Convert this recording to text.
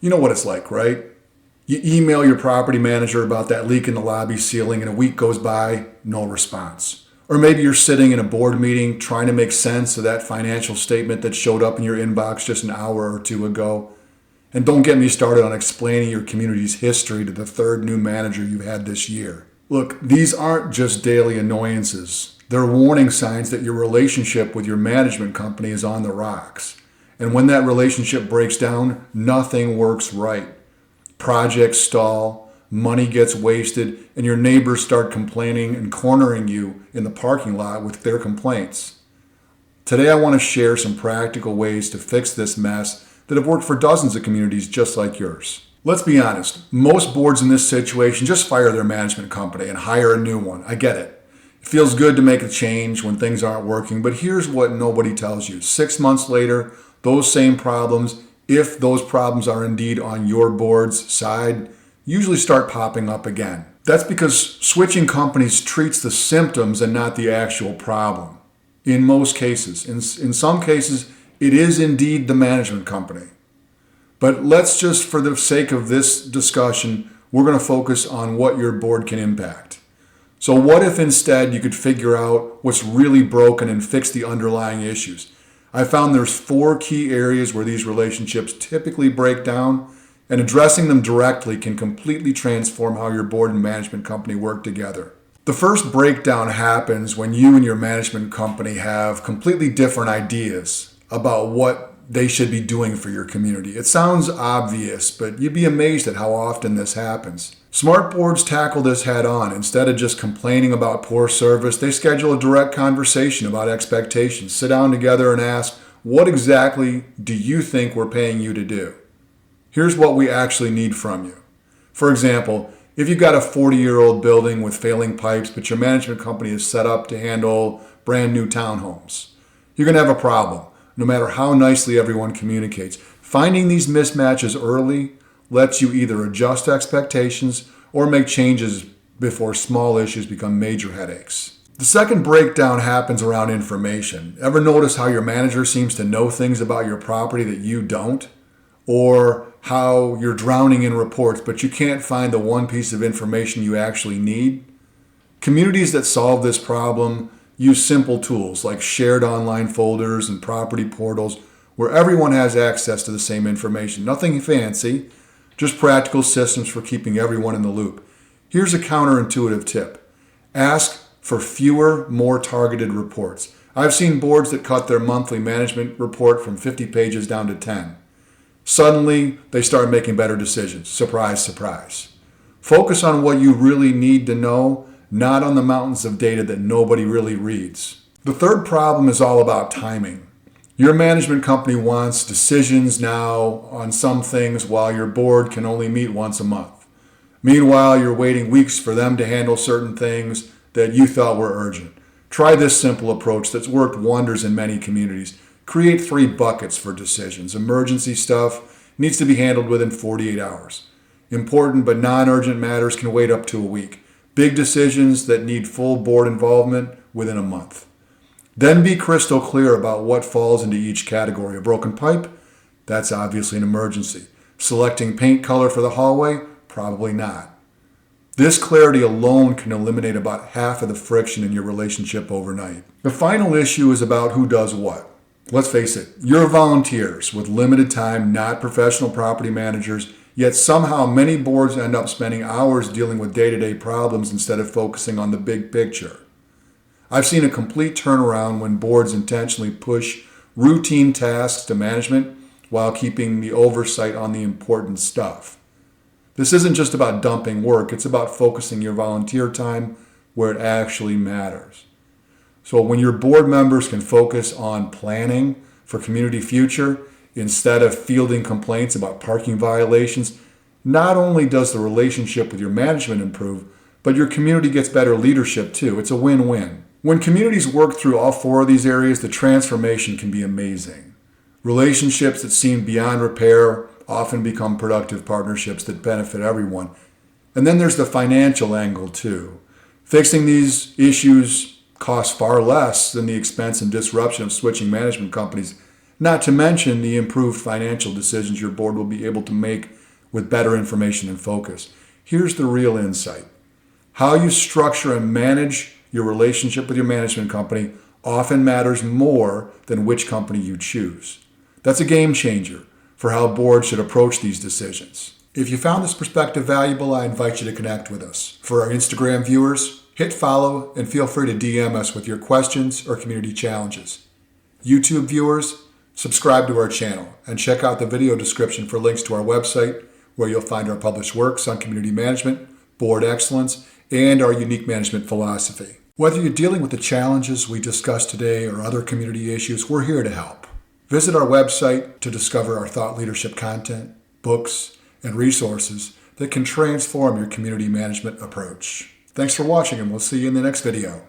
You know what it's like, right? You email your property manager about that leak in the lobby ceiling and a week goes by, no response. Or maybe you're sitting in a board meeting trying to make sense of that financial statement that showed up in your inbox just an hour or two ago. And don't get me started on explaining your community's history to the third new manager you've had this year. Look, these aren't just daily annoyances. They're warning signs that your relationship with your management company is on the rocks. And when that relationship breaks down, nothing works right. Projects stall, money gets wasted, and your neighbors start complaining and cornering you in the parking lot with their complaints. Today I want to share some practical ways to fix this mess that have worked for dozens of communities just like yours. Let's be honest, most boards in this situation just fire their management company and hire a new one. I get it. It feels good to make a change when things aren't working, but here's what nobody tells you. 6 months later, those same problems, if those problems are indeed on your board's side, usually start popping up again. That's because switching companies treats the symptoms and not the actual problem. In most cases. In some cases, it is indeed the management company. But let's just, for the sake of this discussion, we're going to focus on what your board can impact. So what if instead you could figure out what's really broken and fix the underlying issues? I found there's 4 key areas where these relationships typically break down, and addressing them directly can completely transform how your board and management company work together. The first breakdown happens when you and your management company have completely different ideas about what they should be doing for your community. It sounds obvious, but you'd be amazed at how often this happens. Smart boards tackle this head on. Instead of just complaining about poor service, they schedule a direct conversation about expectations. Sit down together and ask, what exactly do you think we're paying you to do? Here's what we actually need from you. For example, if you've got a 40-year-old building with failing pipes, but your management company is set up to handle brand new townhomes, you're going to have a problem, no matter how nicely everyone communicates. Finding these mismatches early lets you either adjust expectations or make changes before small issues become major headaches. The second breakdown happens around information. Ever notice how your manager seems to know things about your property that you don't? Or how you're drowning in reports, but you can't find the one piece of information you actually need? Communities that solve this problem use simple tools like shared online folders and property portals where everyone has access to the same information. Nothing fancy, just practical systems for keeping everyone in the loop. Here's a counterintuitive tip. Ask for fewer, more targeted reports. I've seen boards that cut their monthly management report from 50 pages down to 10. Suddenly, they start making better decisions. Surprise, surprise. Focus on what you really need to know, not on the mountains of data that nobody really reads. The third problem is all about timing. Your management company wants decisions now on some things while your board can only meet once a month. Meanwhile, you're waiting weeks for them to handle certain things that you thought were urgent. Try this simple approach that's worked wonders in many communities. Create 3 buckets for decisions. Emergency stuff needs to be handled within 48 hours. Important but non-urgent matters can wait up to a week. Big decisions that need full board involvement within a month. Then be crystal clear about what falls into each category. A broken pipe? That's obviously an emergency. Selecting paint color for the hallway? Probably not. This clarity alone can eliminate about half of the friction in your relationship overnight. The final issue is about who does what. Let's face it, you're volunteers with limited time, not professional property managers, yet somehow many boards end up spending hours dealing with day-to-day problems instead of focusing on the big picture. I've seen a complete turnaround when boards intentionally push routine tasks to management while keeping the oversight on the important stuff. This isn't just about dumping work, it's about focusing your volunteer time where it actually matters. So when your board members can focus on planning for community future instead of fielding complaints about parking violations, not only does the relationship with your management improve, but your community gets better leadership too. It's a win-win. When communities work through all 4 of these areas, the transformation can be amazing. Relationships that seem beyond repair often become productive partnerships that benefit everyone. And then there's the financial angle too. Fixing these issues costs far less than the expense and disruption of switching management companies, not to mention the improved financial decisions your board will be able to make with better information and focus. Here's the real insight. How you structure and manage your relationship with your management company often matters more than which company you choose. That's a game changer for how boards should approach these decisions. If you found this perspective valuable, I invite you to connect with us. For our Instagram viewers, hit follow and feel free to DM us with your questions or community challenges. YouTube viewers, subscribe to our channel and check out the video description for links to our website where you'll find our published works on community management, board excellence, and our unique management philosophy. Whether you're dealing with the challenges we discussed today or other community issues, we're here to help. Visit our website to discover our thought leadership content, books, and resources that can transform your community management approach. Thanks for watching, and we'll see you in the next video.